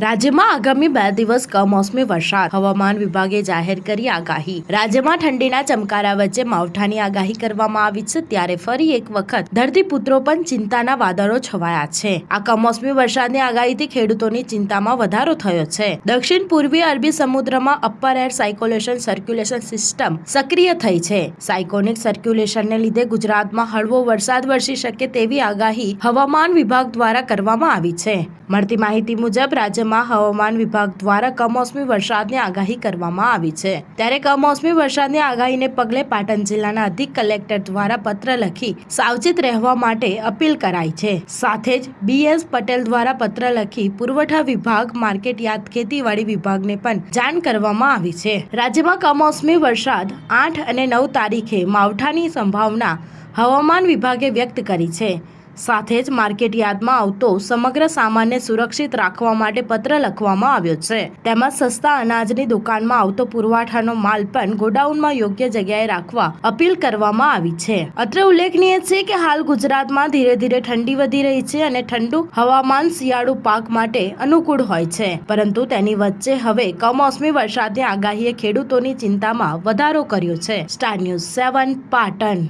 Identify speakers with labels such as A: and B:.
A: રાજ્યમાં આગામી 2 દિવસ કમોસમી વરસાદ. હવામાન વિભાગે જાહેર કરી આગાહી. રાજ્યમાં ઠંડીના ચમકારા વચ્ચે માવઠાની આગાહી કરવામાં આવી છે, ત્યારે ફરી એક વખત ધરતીપુત્રો પણ ચિંતાના વાદળો છવાયા છે. આ કમોસમી વરસાદની આગાહીથી ખેડૂતોની ચિંતામાં વધારો થયો છે. દક્ષિણ પૂર્વીય અરબી સમુદ્રમાં અપર એર સર્ક્યુલેશન સિસ્ટમ સક્રિય થઈ છે. સાયક્લોનિક સર્ક્યુલેશનને લીધે ગુજરાતમાં હળવો વરસાદ વરસી શકે તેવી આગાહી હવામાન વિભાગ દ્વારા કરવામાં આવી છે. મળતી માહિતી મુજબ રાજ્યમાં હવામાન વિભાગ દ્વારા કમોસમી વરસાદની આગાહી કરવામાં આવી છે. ત્યારે કમોસમી વરસાદની આગાહીને પગલે પાટણ જિલ્લાના અધિક કલેક્ટર દ્વારા પત્ર લખી સાવચેત રહેવા માટે અપીલ કરાઈ છે. સાથે જ BS પટેલ દ્વારા પત્ર લખી પુરવઠા વિભાગ, માર્કેટયાર્ડ, ખેતીવાડી વિભાગને પણ જાણ કરવામાં આવી છે. રાજ્યમાં કમોસમી વરસાદ 8 અને 9 તારીખે માવઠાની સંભાવના હવામાન વિભાગે વ્યક્ત કરી છે. સાથે જ માર્કેટયાર્ડમાં આવતો સમગ્ર સામાનને સુરક્ષિત રાખવા માટે પત્ર લખવામાં આવ્યો છે. તેમજ સસ્તા અનાજની દુકાનમાં આવતો પુરવઠાનો માલ પણ ગોડાઉનમાં યોગ્ય જગ્યાએ રાખવા અપીલ કરવામાં આવી છે. અત્રે ઉલ્લેખનીય છે કે હાલ ગુજરાતમાં ધીરે ધીરે ઠંડી વધી રહી છે અને ઠંડુ હવામાન શિયાળુ પાક માટે અનુકૂળ હોય છે, પરંતુ તેની વચ્ચે હવે કમોસમી વરસાદની આગાહીએ ખેડૂતોની ચિંતામાં વધારો કર્યો છે. Star news 7 Patan.